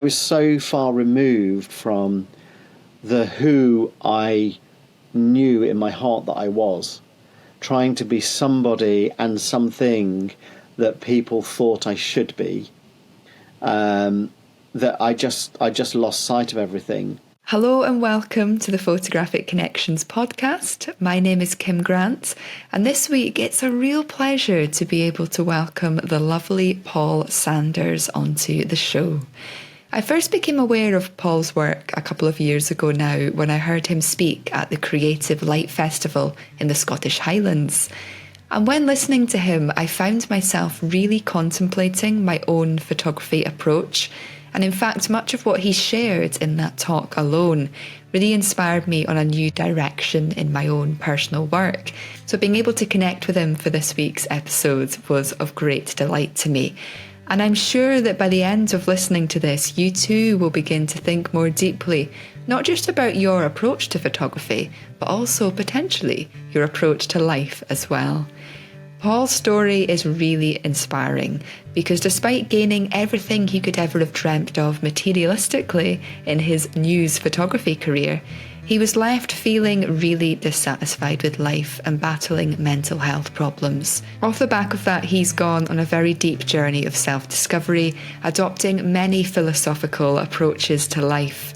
was so far removed from the who I knew in my heart that I was, trying to be somebody and something that people thought I should be, that I just lost sight of everything. Hello and welcome to the Photographic Connections podcast. My name is Kim Grant, and this week it's a real pleasure to be able to welcome the lovely Paul Sanders onto the show. I first became aware of Paul's work a couple of years ago now when I heard him speak at the Creative Light Festival in the Scottish Highlands. And when listening to him, I found myself really contemplating my own photography approach. And in fact, much of what he shared in that talk alone really inspired me on a new direction in my own personal work. So being able to connect with him for this week's episode was of great delight to me. And I'm sure that by the end of listening to this, you too will begin to think more deeply, not just about your approach to photography, but also potentially your approach to life as well. Paul's story is really inspiring because despite gaining everything he could ever have dreamt of materialistically in his news photography career, he was left feeling really dissatisfied with life and battling mental health problems. Off the back of that, he's gone on a very deep journey of self-discovery, adopting many philosophical approaches to life.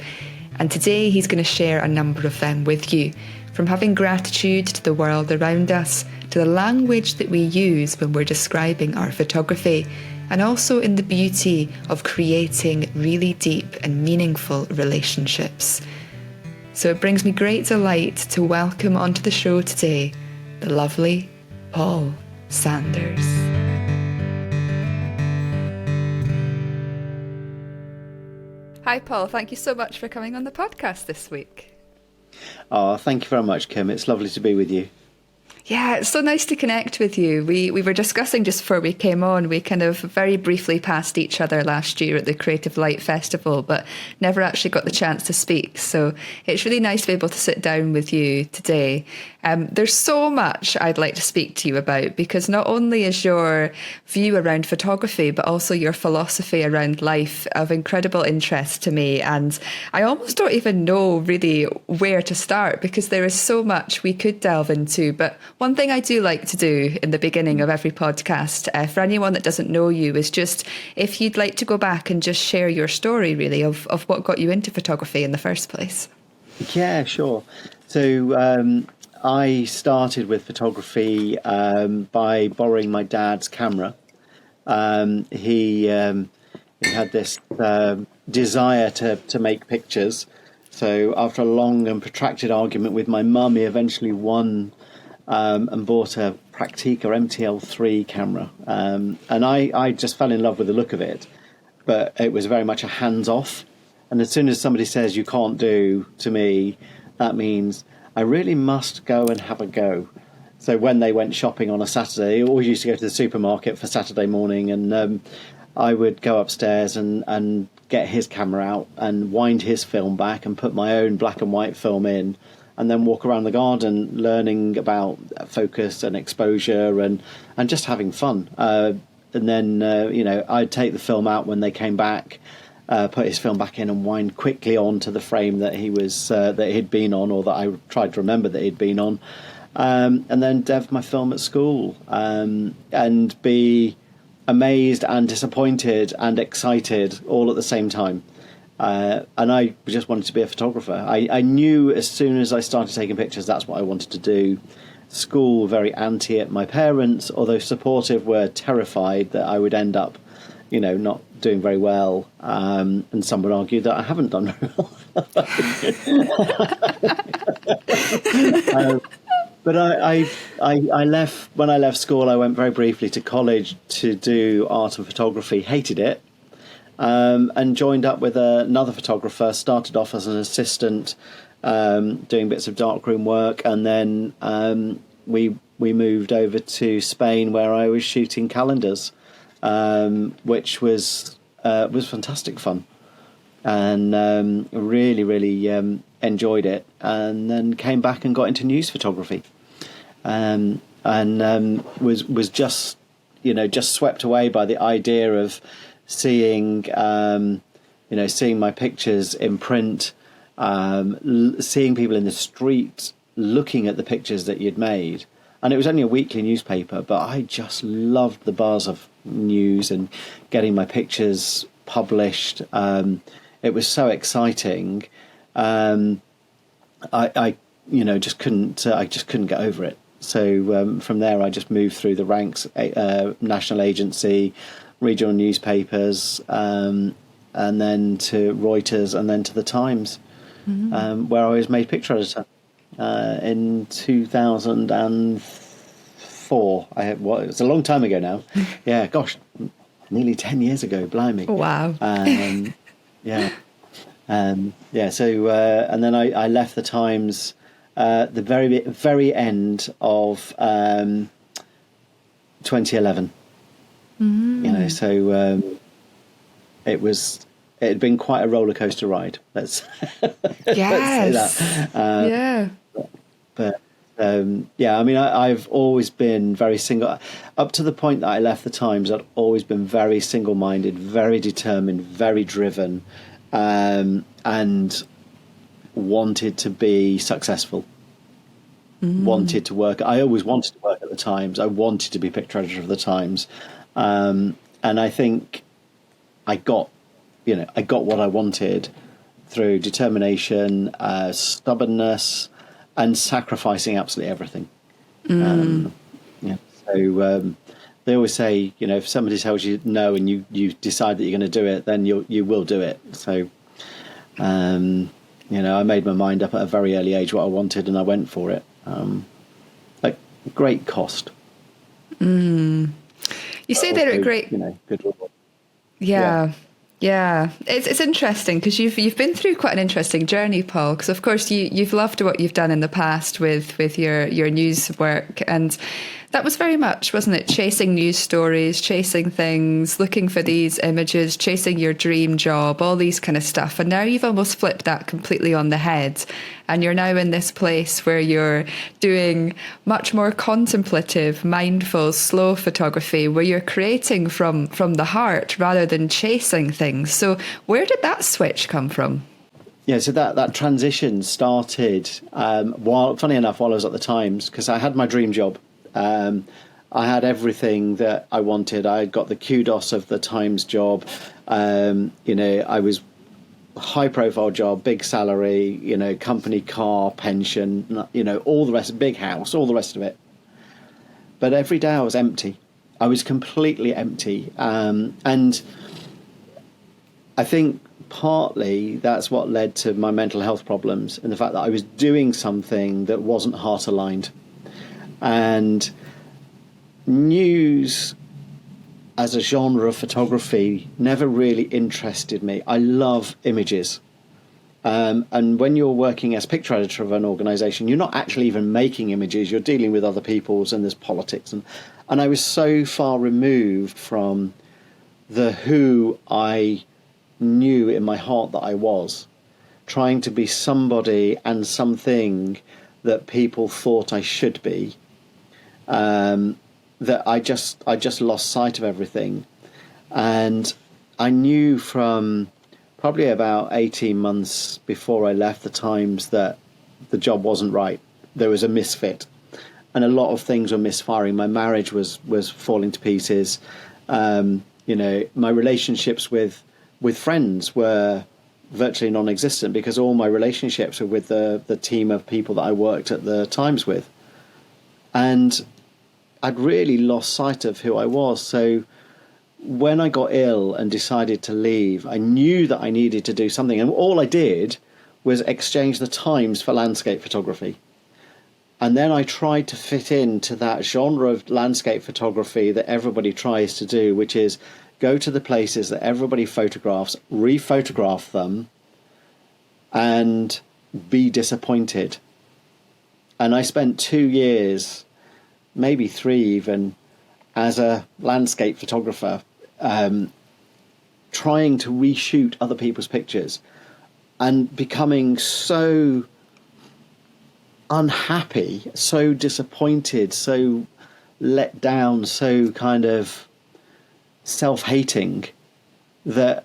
And today he's going to share a number of them with you, from having gratitude to the world around us, to the language that we use when we're describing our photography, and also in the beauty of creating really deep and meaningful relationships. So it brings me great delight to welcome onto the show today the lovely Paul Sanders. Hi Paul, thank you so much for coming on the podcast this week. Oh, thank you very much, Kim. It's lovely to be with you. Yeah, it's so nice to connect with you. We were discussing just before we came on, we kind of very briefly passed each other last year at the Creative Light Festival, but never actually got the chance to speak. So it's really nice to be able to sit down with you today. There's so much I'd like to speak to you about, because not only is your view around photography, but also your philosophy around life of incredible interest to me. And I almost don't even know really where to start, because there is so much we could delve into. But one thing I do like to do in the beginning of every podcast, for anyone that doesn't know you, is just if you'd like to go back and just share your story really of what got you into photography in the first place. Yeah, sure. So I started with photography by borrowing my dad's camera. He had this desire to make pictures. So after a long and protracted argument with my mum, he eventually won and bought a Praktica MTL3 camera. And I just fell in love with the look of it, but it was very much a hands-off. And as soon as somebody says you can't do to me, that means I really must go and have a go. So when they went shopping on a Saturday, I always used to go to the supermarket for Saturday morning, and I would go upstairs and get his camera out and wind his film back and put my own black and white film in, and then walk around the garden learning about focus and exposure and just having fun. And then, I'd take the film out when they came back, put his film back in and wind quickly onto the frame that that he'd been on, or that I tried to remember that he'd been on. And then dev my film at school and be amazed and disappointed and excited all at the same time. And I just wanted to be a photographer. I knew as soon as I started taking pictures, that's what I wanted to do. School, very anti it. My parents, although supportive, were terrified that I would end up, not doing very well. And some would argue that I haven't done very well. But I left, when I left school, I went very briefly to college to do art and photography, hated it. And joined up with another photographer, started off as an assistant, doing bits of darkroom work, and then we moved over to Spain, where I was shooting calendars, which was fantastic fun, and really enjoyed it, and then came back and got into news photography, and was just swept away by the idea of seeing seeing my pictures in print, seeing people in the street looking at the pictures that you'd made. And it was only a weekly newspaper, but I just loved the buzz of news and getting my pictures published. It was so exciting. I just couldn't get over it. So from there, I just moved through the ranks, national agency, regional newspapers, and then to Reuters, and then to the Times, where I was made picture editor in 2004. It's a long time ago now. Yeah, gosh, nearly 10 years ago. Blimey! Wow. Yeah. So and then I left the Times the very end of 2011. It had been quite a roller coaster ride. Let's say that. But I've always been very single. Up to the point that I left the Times, I'd always been very single-minded, very determined, very driven, and wanted to be successful. Wanted to work. I always wanted to work at the Times. I wanted to be picture editor of the Times, and I think I got what I wanted through determination, stubbornness, and sacrificing absolutely everything. They always say, if somebody tells you no and you decide that you're going to do it, then you will do it. So, I made my mind up at a very early age what I wanted, and I went for it. At great cost. You say they're at great. Good reward. Yeah. It's interesting because you've been through quite an interesting journey, Paul. Because of course you've loved what you've done in the past with your news work, and that was very much, wasn't it, chasing news stories, chasing things, looking for these images, chasing your dream job, all these kind of stuff. And now you've almost flipped that completely on the head. And you're now in this place where you're doing much more contemplative, mindful, slow photography, where you're creating from the heart rather than chasing things. So where did that switch come from? Yeah, so that transition started, funny enough, while I was at the Times, because I had my dream job. I had everything that I wanted. I got the kudos of the Times job. I was high profile job, big salary, company car, pension, all the rest, big house, all the rest of it. But every day I was empty. I was completely empty. And I think partly that's what led to my mental health problems, and the fact that I was doing something that wasn't heart aligned. And news as a genre of photography never really interested me. I love images. And when you're working as picture editor of an organisation, you're not actually even making images. You're dealing with other people's, and there's politics. And I was so far removed from the who I knew in my heart that I was, trying to be somebody and something that people thought I should be. That I just lost sight of everything. And I knew from probably about 18 months before I left the Times that the job wasn't right. There was a misfit, and a lot of things were misfiring. My marriage was falling to pieces. My relationships with friends were virtually non-existent, because all my relationships were with the team of people that I worked at the Times with. And I'd really lost sight of who I was. So when I got ill and decided to leave, I knew that I needed to do something. And all I did was exchange the Times for landscape photography. And then I tried to fit into that genre of landscape photography that everybody tries to do, which is go to the places that everybody photographs, re-photograph them, and be disappointed. And I spent 2 years, maybe 3 even, as a landscape photographer, trying to reshoot other people's pictures and becoming so unhappy, so disappointed, so let down, so kind of self-hating, that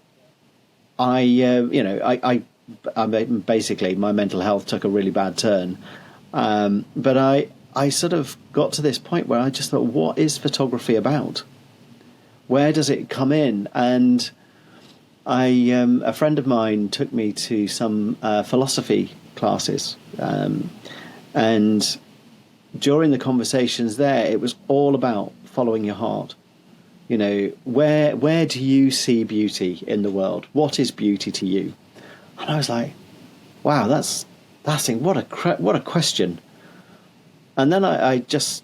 I mean, basically my mental health took a really bad turn. But I sort of got to this point where I just thought, what is photography about? Where does it come in? And a friend of mine took me to some philosophy classes, and during the conversations there, it was all about following your heart. You know, where do you see beauty in the world? What is beauty to you? And I was like, wow, that's what a question. And then I just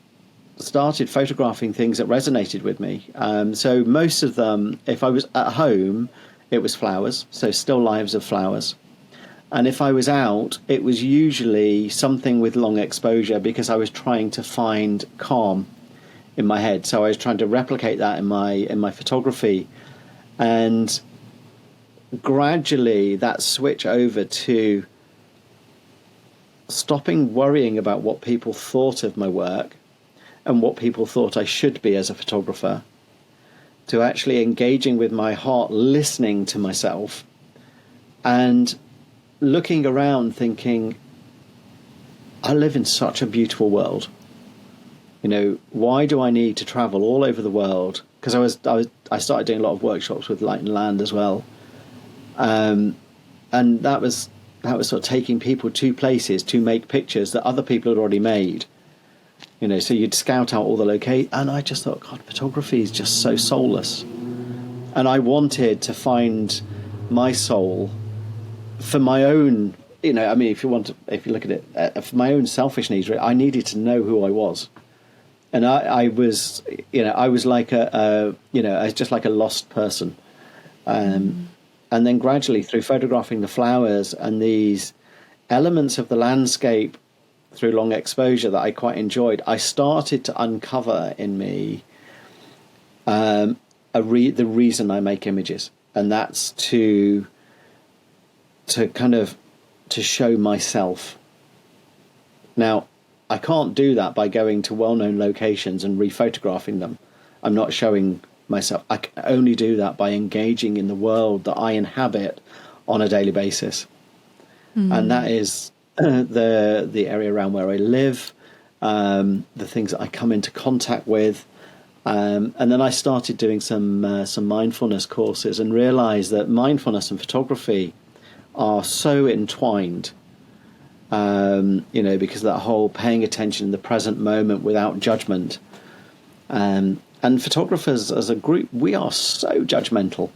started photographing things that resonated with me. So most of them, if I was at home, it was flowers, so still lives of flowers. And if I was out, it was usually something with long exposure, because I was trying to find calm in my head. So I was trying to replicate that in my photography. And gradually that switch over to stopping worrying about what people thought of my work and what people thought I should be as a photographer, to actually engaging with my heart, listening to myself, and looking around thinking, I live in such a beautiful world. You know, why do I need to travel all over the world? Because I started doing a lot of workshops with Light and Land as well, and that was sort of taking people to places to make pictures that other people had already made. You know, so you'd scout out all the locations, and I just thought, God, photography is just so soulless. And I wanted to find my soul for my own, you know, I mean, if you look at it, for my own selfish needs, I needed to know who I was. And I was, you know, I was like I was just like a lost person. And then gradually, through photographing the flowers and these elements of the landscape through long exposure that I quite enjoyed, I started to uncover in me the reason I make images, and that's to show myself. Now, I can't do that by going to well-known locations and rephotographing them. I'm not showing myself. I can only do that by engaging in the world that I inhabit on a daily basis. And that is the area around where I live, the things that I come into contact with. And then I started doing some mindfulness courses, and realized that mindfulness and photography are so entwined, because of that whole paying attention in the present moment without judgment. And photographers as a group, we are so judgmental.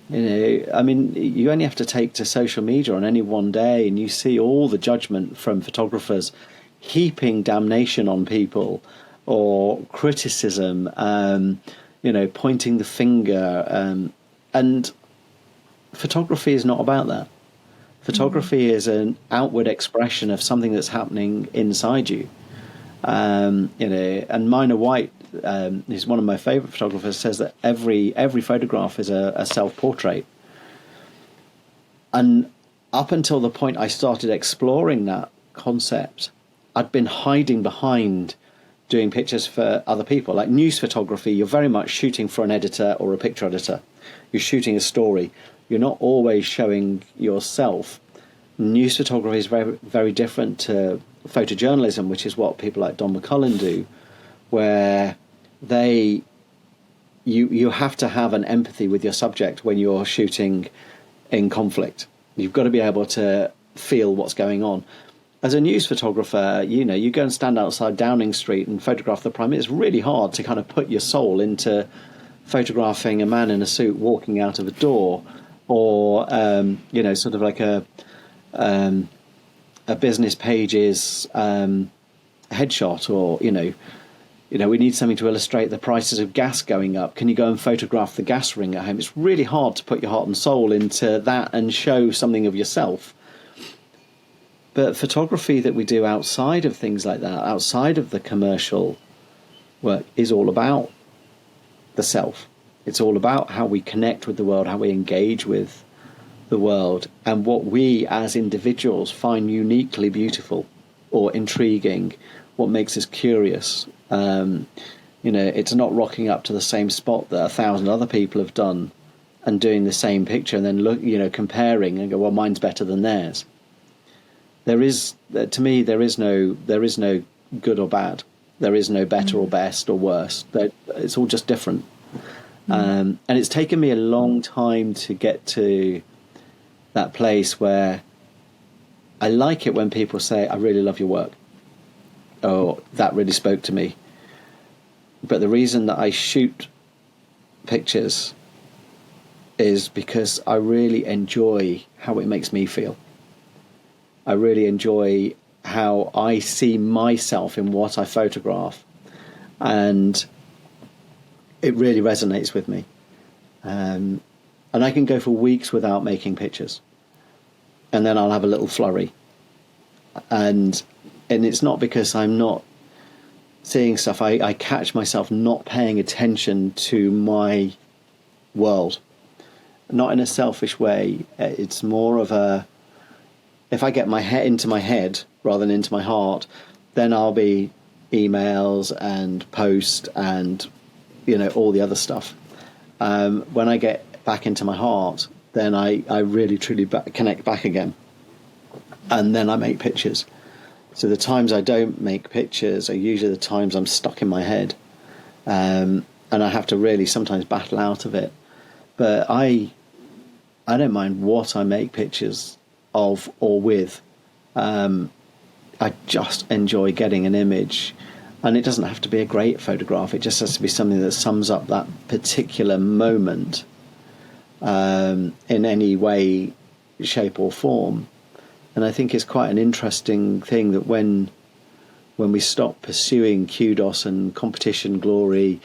You know, I mean, you only have to take to social media on any one day, and you see all the judgment from photographers heaping damnation on people, or criticism, pointing the finger. And photography is not about that. Photography is an outward expression of something that's happening inside you. And Minor White, who's one of my favorite photographers, says that every photograph is a self-portrait. And up until the point I started exploring that concept, I'd been hiding behind doing pictures for other people. Like news photography, you're very much shooting for an editor or a picture editor. You're shooting a story. You're not always showing yourself. News photography is very, very different to photojournalism, which is what people like Don McCullin do, where you have to have an empathy with your subject when you're shooting in conflict. You've got to be able to feel what's going on. As a news photographer, you go and stand outside Downing Street and photograph the Prime Minister. It's really hard to kind of put your soul into photographing a man in a suit walking out of a door, or sort of like a business page's headshot, or we need something to illustrate the prices of gas going up. Can you go and photograph the gas ring at home? It's really hard to put your heart and soul into that and show something of yourself. But photography that we do outside of things like that, outside of the commercial work, is all about the self. It's all about how we connect with the world, how we engage with the world, and what we as individuals find uniquely beautiful or intriguing, what makes us curious. It's not rocking up to the same spot that 1,000 other people have done and doing the same picture and then look, comparing and go, well, mine's better than theirs. To me, there is no good or bad. There is no better or best or worse. It's all just different. And it's taken me a long time to get to that place where I like it when people say, I really love your work. Oh, that really spoke to me. But the reason that I shoot pictures is because I really enjoy how it makes me feel. I really enjoy how I see myself in what I photograph, and it really resonates with me. And I can go for weeks without making pictures, and then I'll have a little flurry. And it's not because I'm not seeing stuff. I catch myself not paying attention to my world. Not in a selfish way. It's more of a, if I get my head into my head rather than into my heart, then I'll be emails and post and, all the other stuff. When I get back into my heart, then I really, truly connect back again. And then I make pictures. So the times I don't make pictures are usually the times I'm stuck in my head. And I have to really sometimes battle out of it. But I don't mind what I make pictures of or with. I just enjoy getting an image. And it doesn't have to be a great photograph. It just has to be something that sums up that particular moment in any way, shape or form. And I think it's quite an interesting thing that when we stop pursuing kudos and competition glory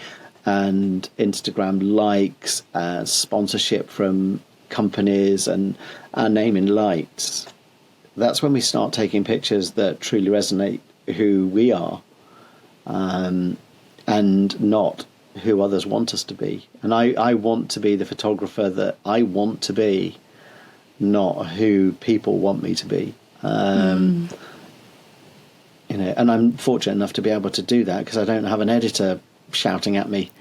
and Instagram likes, sponsorship from companies and our name in lights, that's when we start taking pictures that truly resonate who we are, and not who others want us to be. And I want to be the photographer that I want to be, not who people want me to be. And I'm fortunate enough to be able to do that because I don't have an editor shouting at me,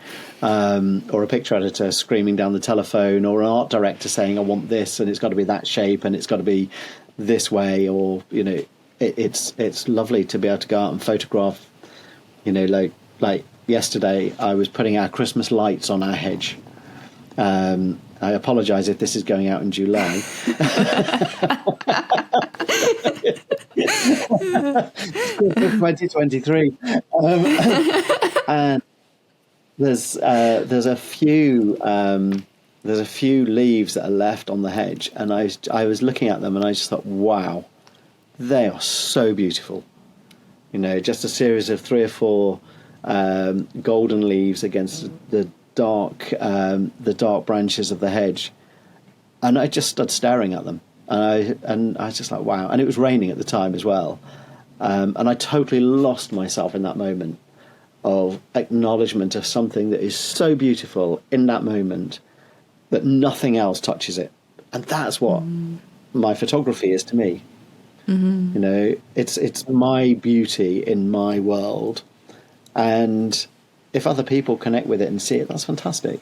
or a picture editor screaming down the telephone, or an art director saying I want this and it's got to be that shape and it's got to be this way, or it's lovely to be able to go out and photograph. Like yesterday I was putting our Christmas lights on our hedge. I apologise if this is going out in July. 2023. And there's a few leaves that are left on the hedge, and I was looking at them and I just thought, wow, they are so beautiful. Just a series of 3 or 4 golden leaves against the dark branches of the hedge, and I just stood staring at them, and I was just like, wow. And it was raining at the time as well, and I totally lost myself in that moment of acknowledgement of something that is so beautiful in that moment that nothing else touches it. And that's what my photography is to me. It's my beauty in my world, and if other people connect with it and see it, that's fantastic.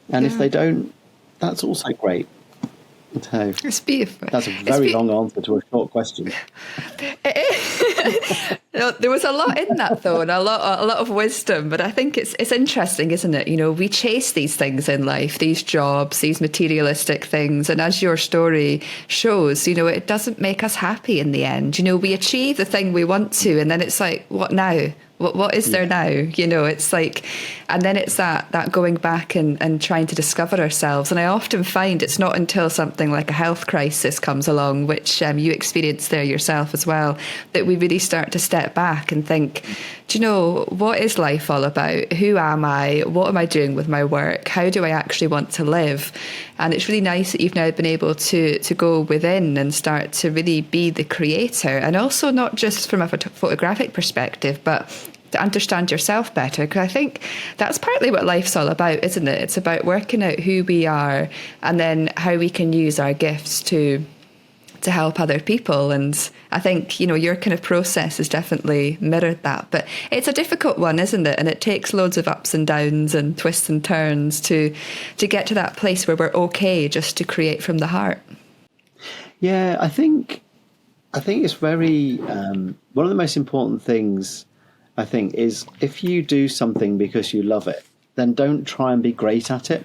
And if they don't, that's also great. So it's beautiful. That's a very long answer to a short question. There was a lot in that, though, and a lot of wisdom. But I think it's interesting, isn't it? We chase these things in life, these jobs, these materialistic things, and as your story shows, it doesn't make us happy in the end. We achieve the thing we want to, and then it's like, what now? What is there now? It's like, and then it's that going back and trying to discover ourselves. And I often find it's not until something like a health crisis comes along, which you experienced there yourself as well, that we really start to step back and think, do you know, what is life all about? Who am I? What am I doing with my work? How do I actually want to live? And it's really nice that you've now been able to go within and start to really be the creator, and also not just from a photographic perspective, but to understand yourself better, because I think that's partly what life's all about, isn't it? It's about working out who we are and then how we can use our gifts to to help other people. And I think, your kind of process has definitely mirrored that. But it's a difficult one, isn't it? And it takes loads of ups and downs and twists and turns to get to that place where we're okay just to create from the heart. Yeah, I think it's very one of the most important things, I think, is if you do something because you love it, then don't try and be great at it.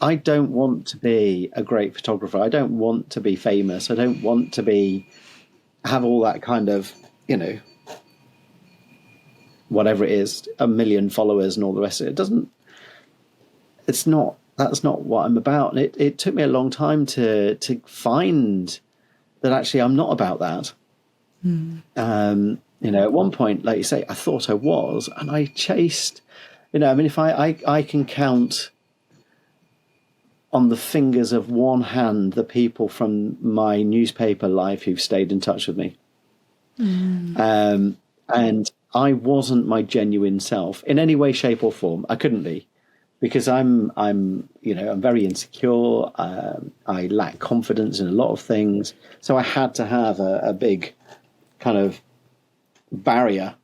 I don't want to be a great photographer. I don't want to be famous. I don't want to have all that kind of, whatever it is, 1 million followers and all the rest of it. That's not what I'm about. And it took me a long time to find that actually I'm not about that. At one point, like you say, I thought I was, and I chased, if I can count on the fingers of one hand the people from my newspaper life who've stayed in touch with me. And I wasn't my genuine self in any way, shape or form. I couldn't be, because I'm very insecure. I lack confidence in a lot of things. So I had to have a big kind of barrier,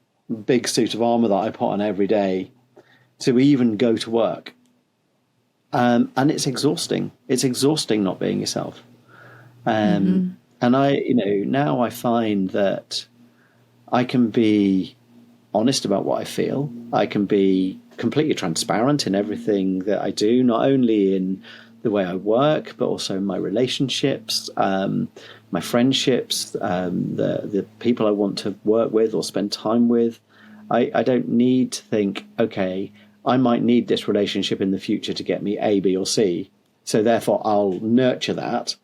big suit of armor that I put on every day to even go to work. And it's exhausting. It's exhausting not being yourself. And now I find that I can be honest about what I feel. I can be completely transparent in everything that I do, not only in the way I work, but also my relationships, my friendships, the people I want to work with or spend time with. I don't need to think, okay, I might need this relationship in the future to get me A, B, or C. So therefore, I'll nurture that.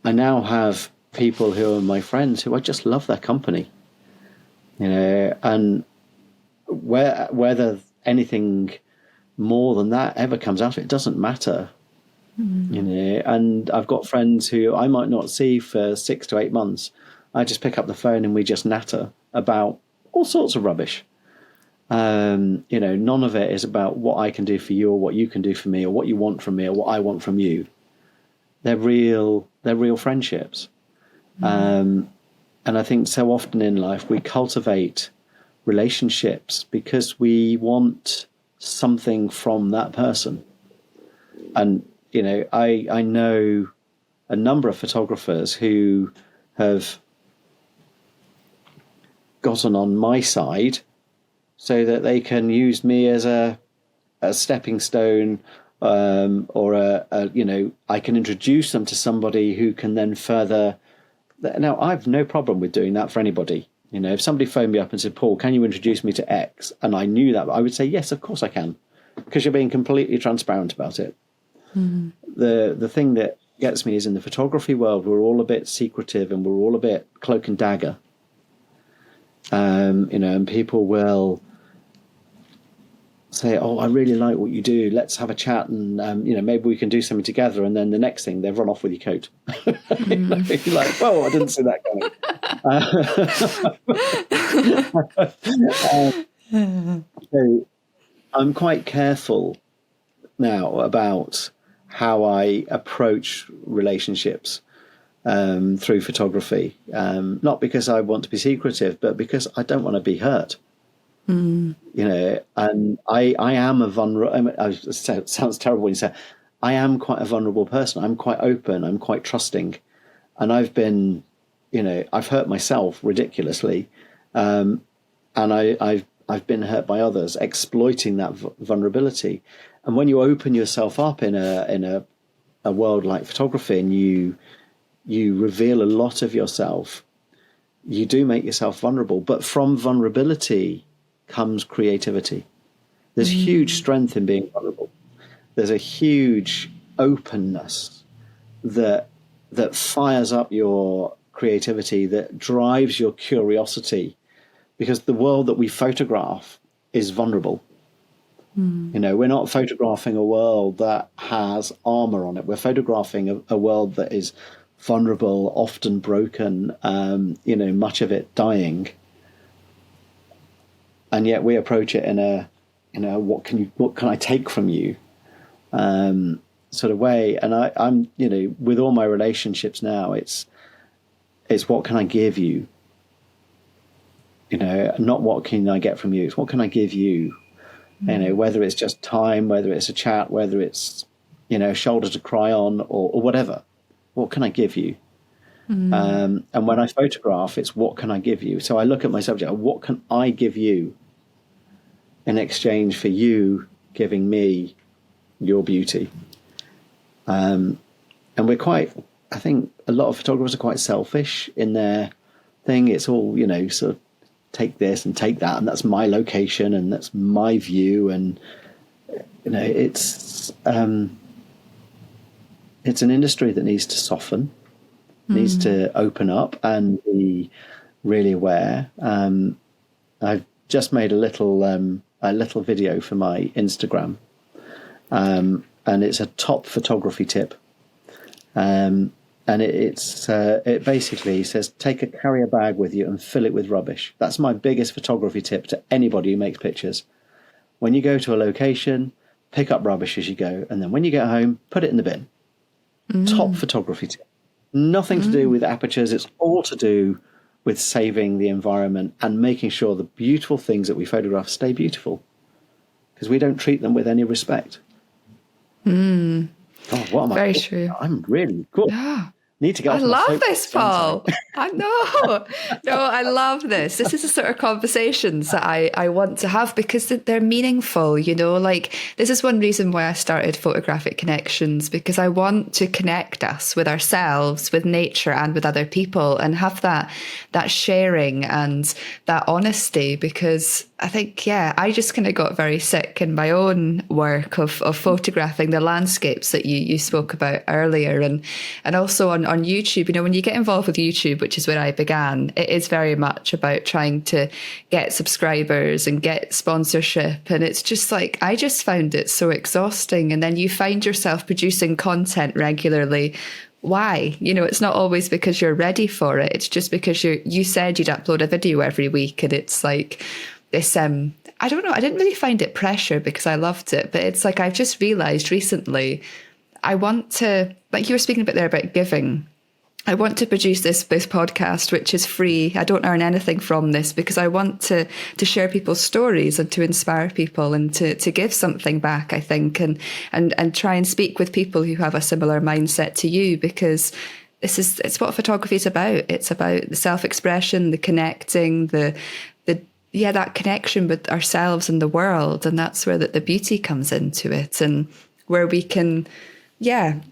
I now have people who are my friends who I just love their company, and whether anything more than that ever comes out, it doesn't matter. And I've got friends who I might not see for 6 to 8 months. I just pick up the phone and we just natter about all sorts of rubbish. None of it is about what I can do for you or what you can do for me or what you want from me or what I want from you. They're real friendships. And I think so often in life we cultivate relationships because we want something from that person. And, I know a number of photographers who have gotten on my side so that they can use me as a stepping stone, or I can introduce them to somebody who can then further. Now, I've no problem with doing that for anybody. If somebody phoned me up and said, Paul, can you introduce me to X? And I knew that, I would say, yes, of course I can, because you're being completely transparent about it. The thing that gets me is in the photography world, we're all a bit secretive and we're all a bit cloak and dagger. And people will say, oh, I really like what you do. Let's have a chat and, maybe we can do something together. And then the next thing, they've run off with your coat. You're like, whoa, I didn't see that coming. So I'm quite careful now about how I approach relationships through photography. Not because I want to be secretive, but because I don't want to be hurt. And I am a vulnerable. It sounds terrible when you say, I am quite a vulnerable person. I'm quite open. I'm quite trusting, and I've been, I've hurt myself ridiculously, and I've been hurt by others, exploiting that vulnerability. And when you open yourself up in a world like photography, and you reveal a lot of yourself, you do make yourself vulnerable. But from vulnerability comes creativity. There's huge strength in being vulnerable. There's a huge openness that fires up your creativity, that drives your curiosity, because the world that we photograph is vulnerable. We're not photographing a world that has armor on it. We're photographing a world that is vulnerable, often broken, much of it dying. And yet we approach it in a what can I take from you? And sort of way. And I'm, with all my relationships now, it's what can I give you? Not what can I get from you. It's what can I give you? Whether it's just time, whether it's a chat, whether it's, a shoulder to cry on or whatever. What can I give you? And when I photograph, it's what can I give you? So I look at my subject, what can I give you in exchange for you giving me your beauty? And I think a lot of photographers are quite selfish in their thing. It's all, sort of take this and take that, and that's my location and that's my view. And, it's an industry that needs to soften, needs to open up and be really aware. I've just made a little video for my Instagram, and it's a top photography tip. And it basically says, take a carrier bag with you and fill it with rubbish. That's my biggest photography tip to anybody who makes pictures. When you go to a location, pick up rubbish as you go, and then when you get home, put it in the bin. Top photography tip. Nothing to do with apertures. It's all to do with saving the environment and making sure the beautiful things that we photograph stay beautiful, because we don't treat them with any respect. God, what am I? Very true. I'm really cool. Yeah. Need to get. I love this, Paul. I know. No, I love this. This is the sort of conversations that I want to have because they're meaningful, like this is one reason why I started Photographic Connections, because I want to connect us with ourselves, with nature and with other people, and have that sharing and that honesty, because I think, I just kind of got very sick in my own work of photographing the landscapes that you spoke about earlier, and also on YouTube. When you get involved with YouTube, which is where I began, it is very much about trying to get subscribers and get sponsorship. And it's just like, I just found it so exhausting. And then you find yourself producing content regularly. Why? It's not always because you're ready for it. It's just because you said you'd upload a video every week. And it's like this, I don't know, I didn't really find it pressure because I loved it. But it's like, I've just realized recently, I want to, like you were speaking about there about giving, I want to produce this podcast, which is free. I don't earn anything from this because I want to share people's stories and to inspire people and to give something back, I think, and try and speak with people who have a similar mindset to you, because it's what photography is about. It's about the self-expression, the connecting, that connection with ourselves and the world. And that's where the beauty comes into it, and where we can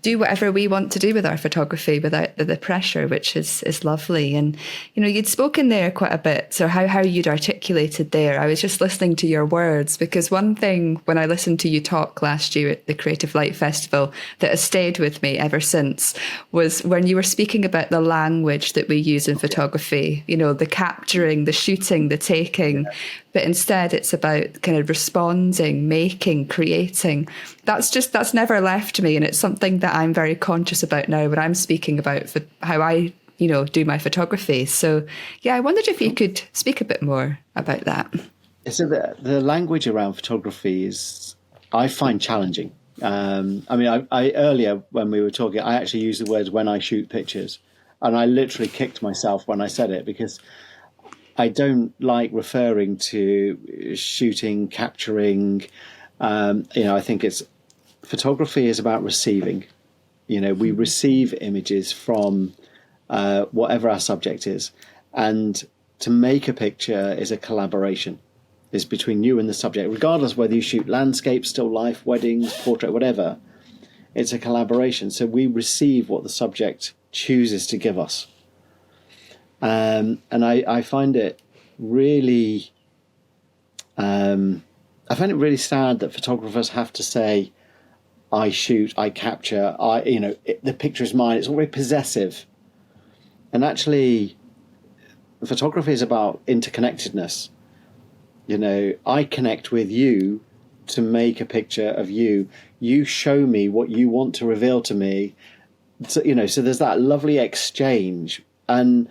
do whatever we want to do with our photography without the pressure, which is lovely. And, you'd spoken there quite a bit. So how you'd articulated there, I was just listening to your words, because one thing when I listened to you talk last year at the Creative Light Festival that has stayed with me ever since was when you were speaking about the language that we use in photography, the capturing, the shooting, the taking. But instead it's about kind of responding, making, creating. That's never left me. And it's something that I'm very conscious about now when I'm speaking about how I, do my photography. So, I wondered if you could speak a bit more about that. So the language around photography I find challenging. I earlier when we were talking, I actually used the words when I shoot pictures, and I literally kicked myself when I said it, because I don't like referring to shooting, capturing. I think photography is about receiving. We receive images from whatever our subject is. And to make a picture is a collaboration. It's between you and the subject, regardless whether you shoot landscape, still life, weddings, portrait, whatever. It's a collaboration. So we receive what the subject chooses to give us. And I find it really, sad that photographers have to say, I shoot, I capture, the picture is mine. It's all very possessive. And actually, photography is about interconnectedness. I connect with you to make a picture of you. You show me what you want to reveal to me. So, so there's that lovely exchange. And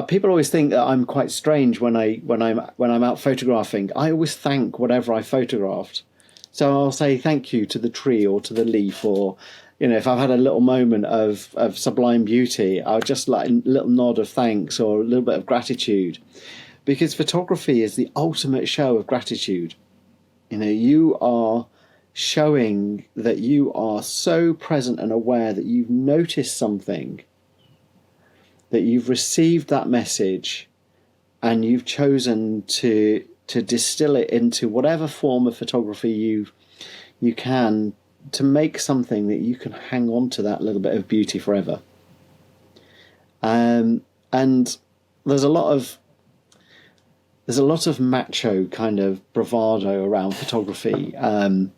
people always think that I'm quite strange when I'm out photographing. I always thank whatever I photographed, So I'll say thank you to the tree or to the leaf, or, if I've had a little moment of sublime beauty, I'll just like a little nod of thanks or a little bit of gratitude, because photography is the ultimate show of gratitude. You are showing that you are so present and aware that you've noticed something, that you've received that message, and you've chosen to distill it into whatever form of photography you can, to make something that you can hang on to that little bit of beauty forever. And there's a lot of macho kind of bravado around photography. And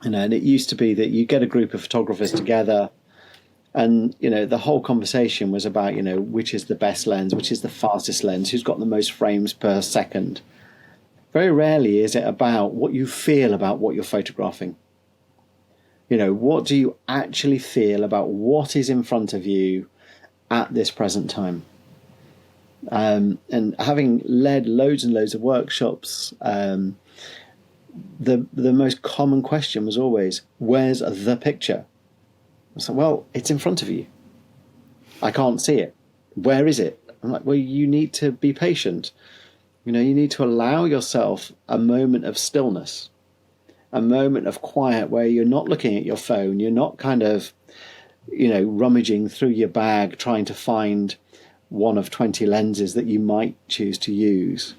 it used to be that you get a group of photographers together, and the whole conversation was about which is the best lens, which is the fastest lens, who's got the most frames per second. Very rarely is it about what you feel about what you're photographing. What do you actually feel about what is in front of you at this present time? And having led loads and loads of workshops, the most common question was always, where's the picture? I said, well, it's in front of you. I can't see it. Where is it? I'm like, well, you need to be patient. You need to allow yourself a moment of stillness, a moment of quiet where you're not looking at your phone. You're not kind of, rummaging through your bag trying to find one of 20 lenses that you might choose to use.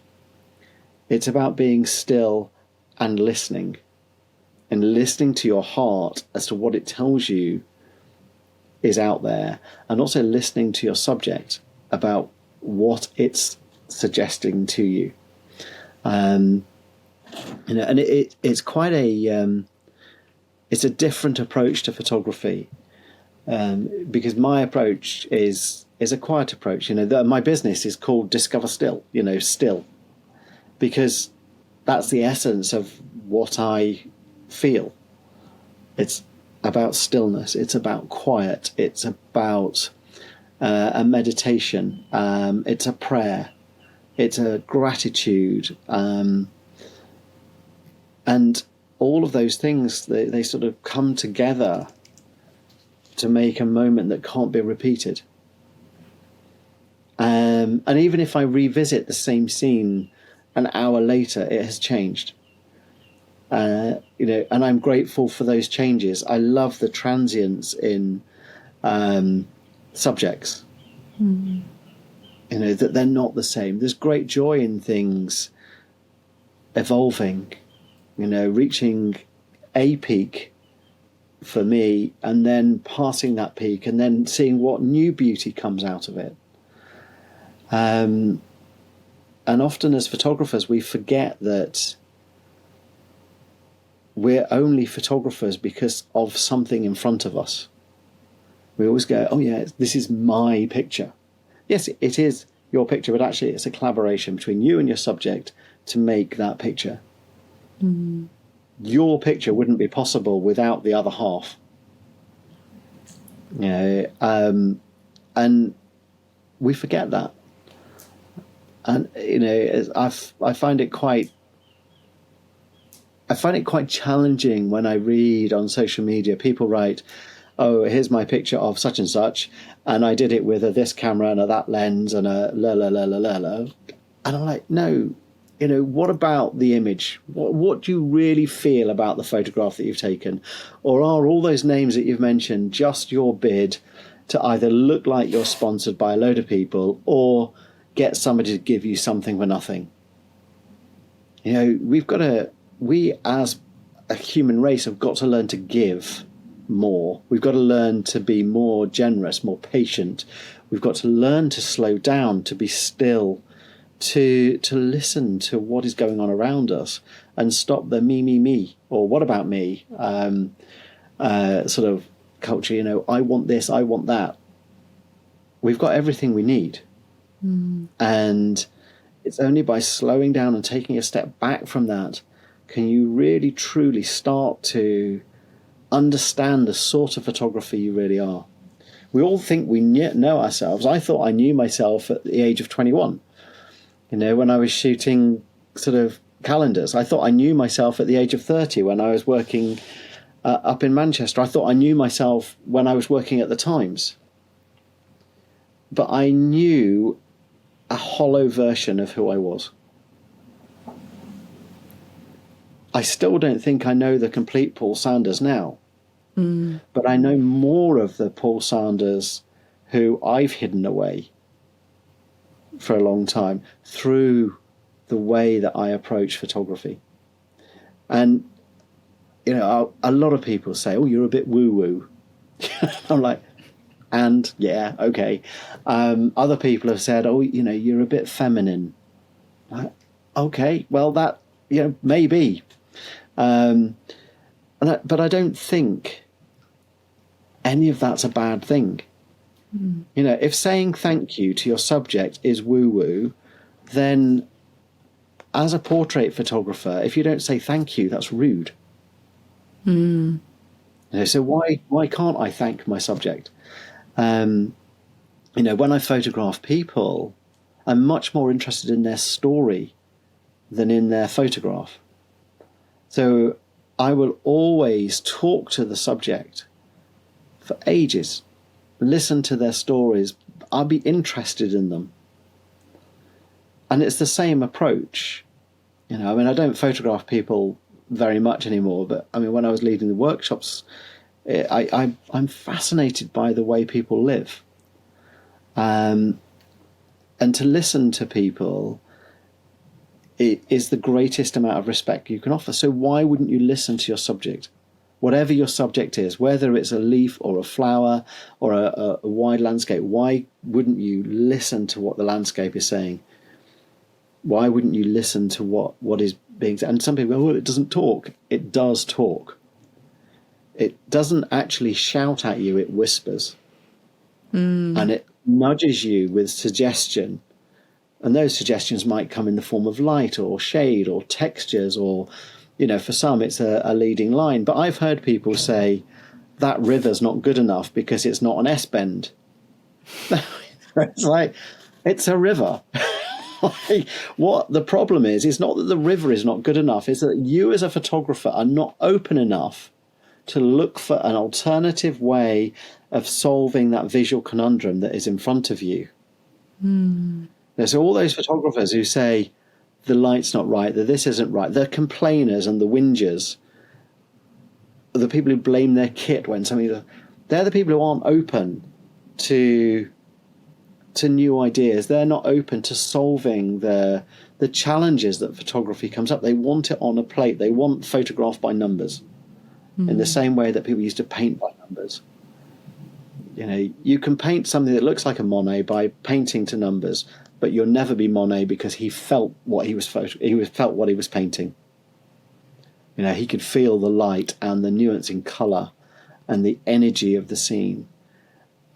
It's about being still and listening to your heart as to what it tells you is out there, and also listening to your subject about what it's suggesting to you. And it's quite it's a different approach to photography, because my approach is a quiet approach. My business is called Discover Still, still, because that's the essence of what I feel. It's about stillness, it's about quiet, it's about a meditation, it's a prayer, it's a gratitude, and all of those things, they sort of come together to make a moment that can't be repeated. And even if I revisit the same scene an hour later, it has changed. And I'm grateful for those changes. I love the transience in subjects. Mm-hmm. That they're not the same. There's great joy in things evolving, reaching a peak for me, and then passing that peak, and then seeing what new beauty comes out of it. And often as photographers, we forget that we're only photographers because of something in front of us. We always go, oh yeah, this is my picture. Yes, it is your picture, but actually it's a collaboration between you and your subject to make that picture. Mm-hmm. Your picture wouldn't be possible without the other half. And we forget that. And I find it quite challenging when I read on social media people write, oh, here's my picture of such and such, and I did it with this camera and that lens and a la la la la la la. And I'm like, no, what about the image? What do you really feel about the photograph that you've taken? Or are all those names that you've mentioned just your bid to either look like you're sponsored by a load of people or get somebody to give you something for nothing? We as a human race have got to learn to give more. We've got to learn to be more generous, more patient. We've got to learn to slow down, to be still, to listen to what is going on around us, and stop the me, or what about me sort of culture. I want this, I want that. We've got everything we need. And it's only by slowing down and taking a step back from that can you really truly start to understand the sort of photographer you really are. We all think we know ourselves. I thought I knew myself at the age of 21. When I was shooting sort of calendars. I thought I knew myself at the age of 30 when I was working up in Manchester. I thought I knew myself when I was working at the Times. But I knew a hollow version of who I was. I still don't think I know the complete Paul Sanders now. But I know more of the Paul Sanders who I've hidden away for a long time through the way that I approach photography. And, you know, a lot of people say, oh, you're a bit woo-woo. I'm like, and yeah, okay. Other people have said, oh, you know, you're a bit feminine. Like, okay, well, that, you know, maybe. But I don't think any of that's a bad thing. You know, if saying thank you to your subject is woo-woo, then as a portrait photographer, if you don't say thank you, that's rude. You know, so why can't I thank my subject? You know, when I photograph people, I'm much more interested in their story than in their photograph. So I will always talk to the subject for ages, listen to their stories. I'll be interested in them. And it's the same approach. You know, I mean, I don't photograph people very much anymore, but I mean, when I was leading the workshops, I'm fascinated by the way people live. And to listen to people is the greatest amount of respect you can offer. So why wouldn't you listen to your subject? Whatever your subject is, whether it's a leaf or a flower or a wide landscape, why wouldn't you listen to what the landscape is saying? Why wouldn't you listen to what is being said? And some people go, well, it doesn't talk. It does talk. It doesn't actually shout at you, it whispers. And it nudges you with suggestion. And those suggestions might come in the form of light or shade or textures or, you know, for some it's a leading line. But I've heard people say that river's not good enough because it's not an S-bend. It's like, it's a river. Like, what the problem is not that the river is not good enough, it's that you as a photographer are not open enough to look for an alternative way of solving that visual conundrum that is in front of you. So all those photographers who say the light's not right, that this isn't right, the complainers and the whingers, the people who blame their kit when something, they're the people who aren't open to new ideas. They're not open to solving the challenges that photography comes up. They want it on a plate. They want photograph by numbers in the same way that people used to paint by numbers. You know, you can paint something that looks like a Monet by painting to numbers, but you'll never be Monet because he felt what he was felt what he was painting. You know, he could feel the light and the nuance in colour and the energy of the scene.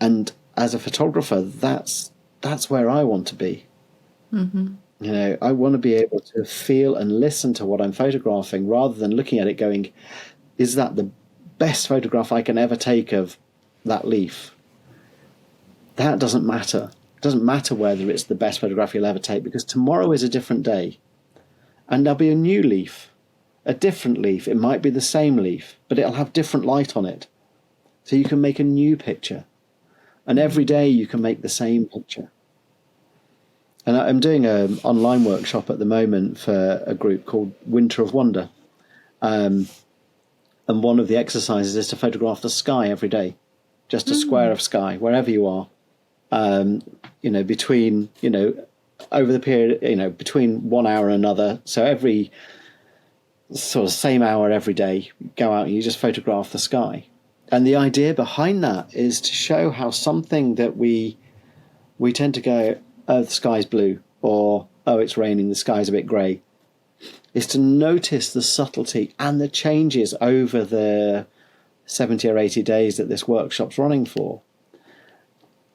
And as a photographer, that's where I want to be. You know, I want to be able to feel and listen to what I'm photographing rather than looking at it going, is that the best photograph I can ever take of that leaf? That doesn't matter. It doesn't matter whether it's the best photograph you'll ever take, because tomorrow is a different day. And there'll be a new leaf, a different leaf. It might be the same leaf, but it'll have different light on it. So you can make a new picture. And every day you can make the same picture. And I'm doing an online workshop at the moment for a group called Winter of Wonder. And one of the exercises is to photograph the sky every day, just a square of sky, wherever you are. You know, between, you know, over the period, you know, between 1 hour and another. So every sort of same hour every day, go out and you just photograph the sky. And the idea behind that is to show how something that we tend to go, oh, the sky's blue, or, oh, it's raining, the sky's a bit grey, is to notice the subtlety and the changes over the 70 or 80 days that this workshop's running for.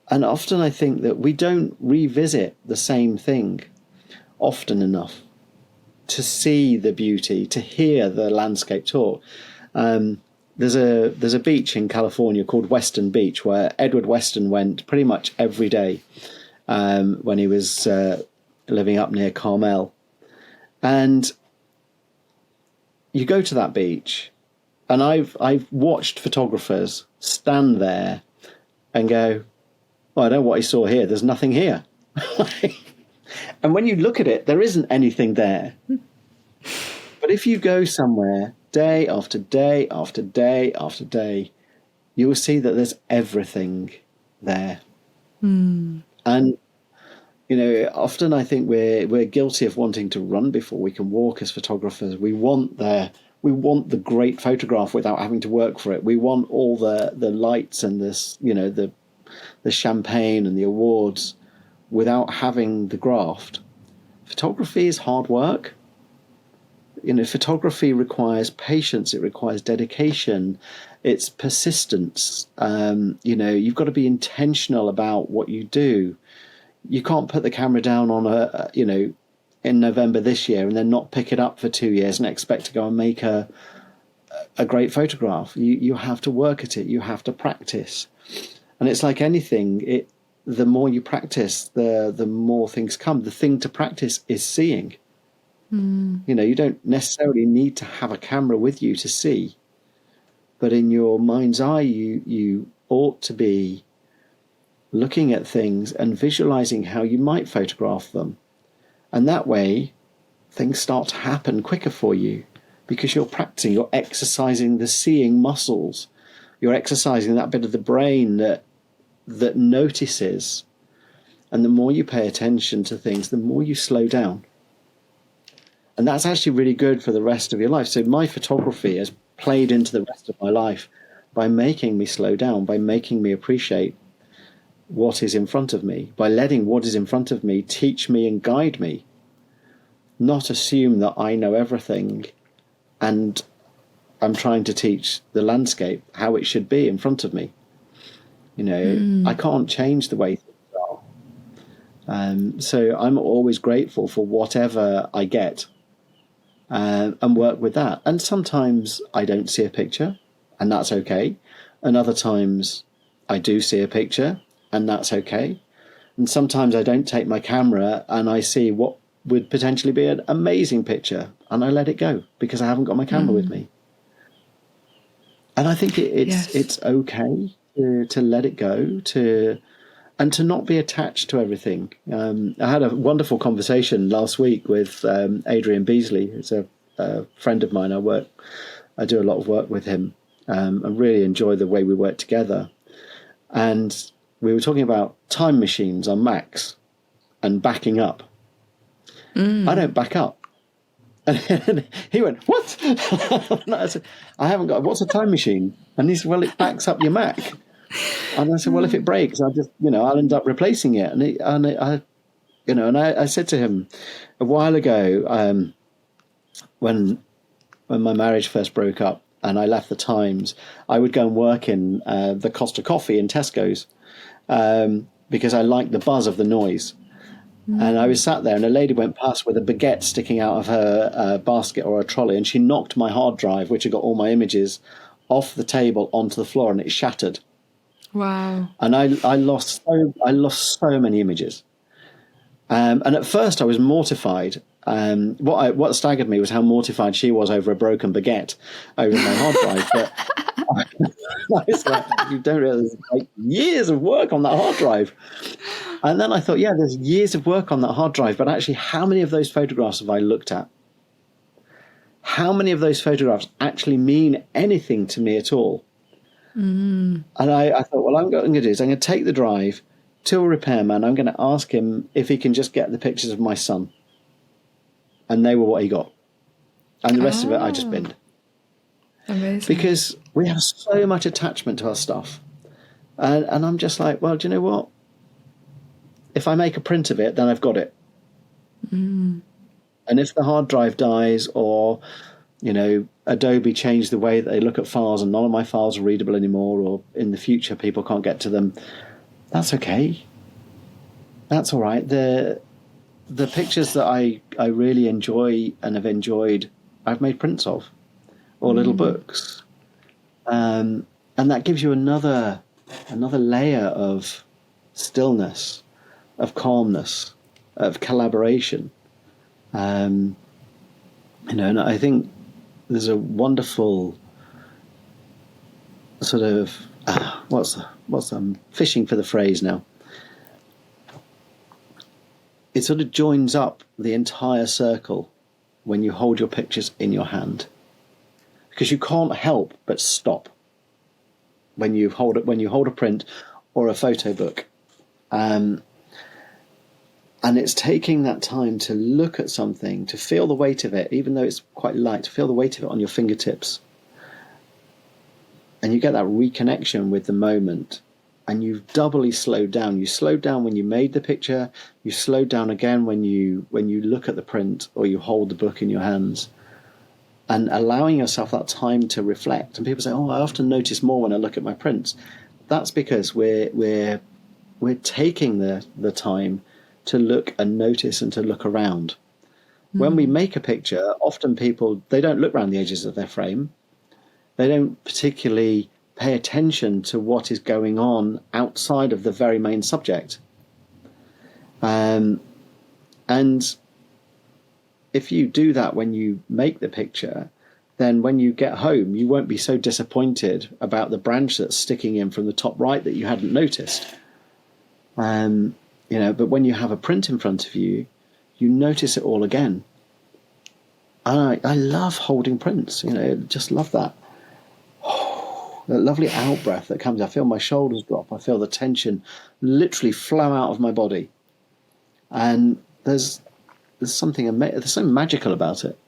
And often I think that we don't revisit the same thing often enough to see the beauty, to hear the landscape talk. There's a beach in California called Western Beach where Edward Weston went pretty much every day when he was living up near Carmel. And you go to that beach, and I've watched photographers stand there and go, well, I know what I saw here. There's nothing here. And when you look at it, there isn't anything there. But if you go somewhere day after day after day after day, you will see that there's everything there. And, often I think we're guilty of wanting to run before we can walk as photographers. We want the great photograph without having to work for it. We want all the lights and this, the champagne and the awards without having the graft. Photography is hard work. Photography requires patience. It requires dedication. It's persistence. You've got to be intentional about what you do. You can't put the camera down on in November this year and then not pick it up for 2 years and expect to go and make a great photograph. You have to work at it. You have to practice. And it's like anything. The more you practice, the more things come. The thing to practice is seeing. You don't necessarily need to have a camera with you to see, but in your mind's eye, you ought to be looking at things and visualizing how you might photograph them. And that way, things start to happen quicker for you because you're practicing, you're exercising the seeing muscles. You're exercising that bit of the brain that notices. And the more you pay attention to things, the more you slow down. And that's actually really good for the rest of your life. So my photography has played into the rest of my life by making me slow down, by making me appreciate what is in front of me, by letting what is in front of me teach me and guide me, not assume that I know everything and I'm trying to teach the landscape how it should be in front of me. I can't change the way things are. So I'm always grateful for whatever I get. And work with that. And sometimes I don't see a picture, and that's okay. And other times I do see a picture, and that's okay. And sometimes I don't take my camera and I see what would potentially be an amazing picture, and I let it go because I haven't got my camera with me. And I think it's okay to let it go, and to not be attached to everything. I had a wonderful conversation last week with Adrian Beasley, who's a friend of mine. I do a lot of work with him. I really enjoy the way we work together. And we were talking about time machines on Macs and backing up. I don't back up. And he went, what? And I said, I haven't got, what's a time machine? And he said, well, it backs up your Mac. And I said, well, if it breaks, I'll end up replacing it. And I said to him a while ago, when my marriage first broke up and I left the Times, I would go and work in the Costa Coffee in Tesco's because I liked the buzz of the noise. And I was sat there and a lady went past with a baguette sticking out of her basket or a trolley, and she knocked my hard drive, which had got all my images, off the table onto the floor, and it shattered. Wow. And I lost so many images. And at first I was mortified. What staggered me was how mortified she was over a broken baguette over my hard drive. But I was like, you don't realize, like, years of work on that hard drive. And then I thought, yeah, there's years of work on that hard drive, but actually how many of those photographs have I looked at? How many of those photographs actually mean anything to me at all? And I thought, well, I'm going to do is I'm going to take the drive to a repairman. I'm going to ask him if he can just get the pictures of my son. And they were what he got. And the rest of it I just binned. Amazing. Because we have so much attachment to our stuff. And I'm just like, well, do you know what? If I make a print of it, then I've got it. And if the hard drive dies, or, Adobe changed the way that they look at files and none of my files are readable anymore, or in the future people can't get to them, that's okay. That's all right. The pictures that I really enjoy and have enjoyed, I've made prints of, or little books. And that gives you another layer of stillness, of calmness, of collaboration. And I think there's a wonderful sort of I'm fishing for the phrase now. It sort of joins up the entire circle when you hold your pictures in your hand, because you can't help but stop when you hold a print or a photo book, and it's taking that time to look at something, to feel the weight of it, even though it's quite light, to feel the weight of it on your fingertips, and you get that reconnection with the moment. And you've doubly slowed down. You slowed down when you made the picture. You slowed down again when you look at the print or you hold the book in your hands, and allowing yourself that time to reflect. And people say, "Oh, I often notice more when I look at my prints." That's because we're taking the time to look and notice and to look around. When we make a picture, often people, they don't look around the edges of their frame. They don't particularly pay attention to what is going on outside of the very main subject. And if you do that when you make the picture, then when you get home, you won't be so disappointed about the branch that's sticking in from the top right that you hadn't noticed. But when you have a print in front of you, you notice it all again. I love holding prints, just love that. That lovely out breath that comes. I feel my shoulders drop. I feel the tension literally flow out of my body, and there's something there's something magical about it.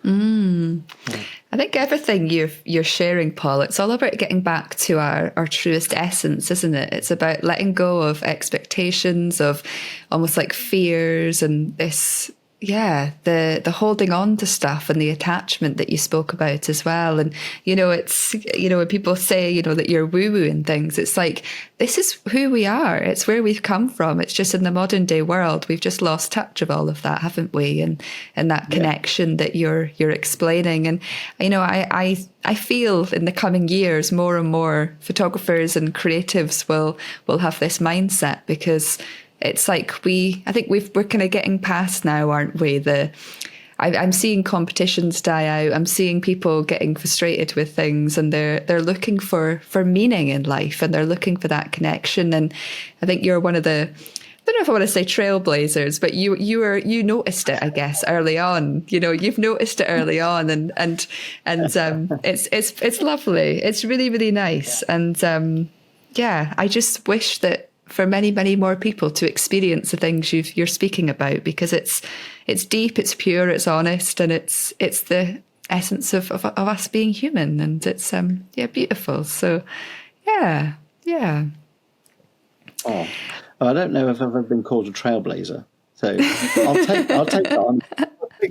I think everything you're sharing, Paul, it's all about getting back to our truest essence, isn't it? It's about letting go of expectations, of almost like fears, and this. Yeah, the holding on to stuff and the attachment that you spoke about as well. And, it's, when people say, that you're woo-woo and things, it's like, this is who we are. It's where we've come from. It's just in the modern day world, we've just lost touch of all of that, haven't we? And that connection that you're explaining. And, I feel in the coming years, more and more photographers and creatives will have this mindset, because it's like I think we're kind of getting past now, aren't we? I'm seeing competitions die out. I'm seeing people getting frustrated with things, and they're looking for meaning in life, and they're looking for that connection. And I think you're one of the, I don't know if I want to say trailblazers, but you noticed it, I guess, early on. You've noticed it early on, and it's lovely. It's really, really nice. And I just wish that for many, many more people to experience the things you're speaking about, because it's deep, it's pure, it's honest, and it's the essence of us being human, and it's beautiful. So yeah. Oh, I don't know if I've ever been called a trailblazer, so I'll take that on.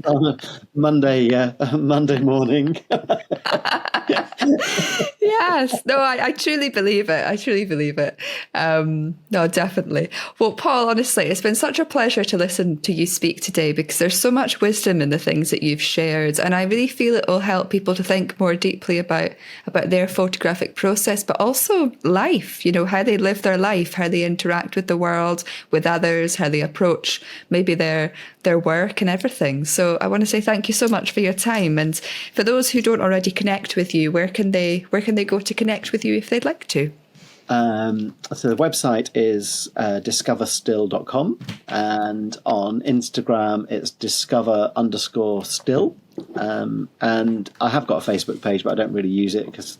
On a Monday morning. Yes, no, I truly believe it. I truly believe it. No, definitely. Well, Paul, honestly, it's been such a pleasure to listen to you speak today, because there's so much wisdom in the things that you've shared, and I really feel it will help people to think more deeply about their photographic process, but also life. How they live their life, how they interact with the world, with others, how they approach maybe their work and everything. So I want to say thank you so much for your time. And for those who don't already connect with you, where can they go to connect with you if they'd like to? So the website is discoverstill.com, and on Instagram it's discover_still. And I have got a Facebook page, but I don't really use it because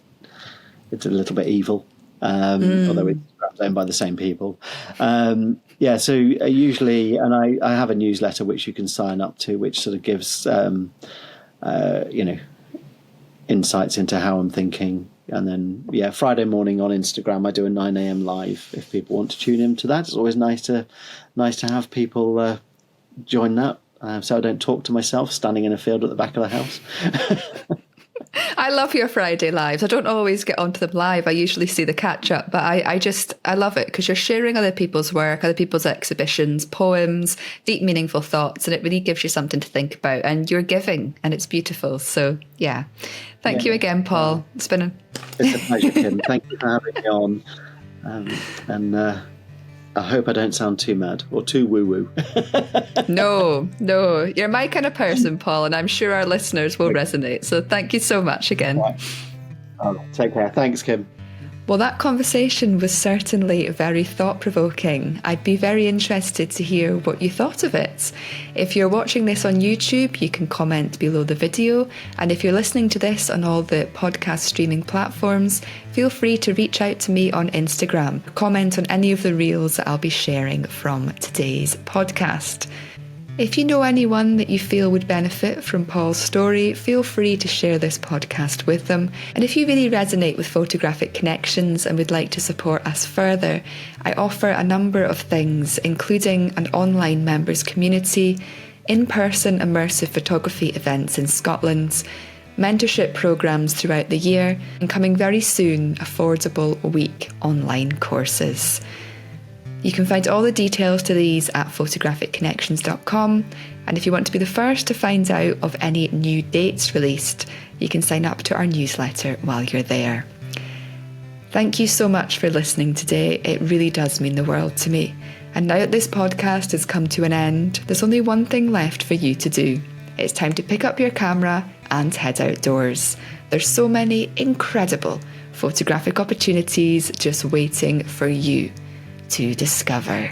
it's a little bit evil. Although it's owned by the same people. So usually, and I have a newsletter which you can sign up to, which sort of gives, insights into how I'm thinking. And then, Friday morning on Instagram, I do a 9 a.m. live. If people want to tune into that, it's always nice to have people join that. So I don't talk to myself standing in a field at the back of the house. I love your Friday lives. I don't always get onto them live. I usually see the catch up, but I love it because you're sharing other people's work, other people's exhibitions, poems, deep, meaningful thoughts, and it really gives you something to think about, and you're giving, and it's beautiful. So yeah. Thank you again, Paul. It's a pleasure, Kim. Thank you for having me on. I hope I don't sound too mad or too woo-woo. No, you're my kind of person, Paul, and I'm sure our listeners will resonate. So thank you so much again. Right. Take care. Thanks, Kim. Well, that conversation was certainly very thought-provoking. I'd be very interested to hear what you thought of it. If you're watching this on YouTube, you can comment below the video. And if you're listening to this on all the podcast streaming platforms, feel free to reach out to me on Instagram. Comment on any of the reels that I'll be sharing from today's podcast. If you know anyone that you feel would benefit from Paul's story, feel free to share this podcast with them. And if you really resonate with Photographic Connections and would like to support us further, I offer a number of things, including an online members community, in-person immersive photography events in Scotland, mentorship programs throughout the year, and coming very soon, affordable week online courses. You can find all the details to these at photographicconnections.com, and if you want to be the first to find out of any new dates released, you can sign up to our newsletter while you're there. Thank you so much for listening today. It really does mean the world to me. And now that this podcast has come to an end, there's only one thing left for you to do. It's time to pick up your camera and head outdoors. There's so many incredible photographic opportunities just waiting for you to discover.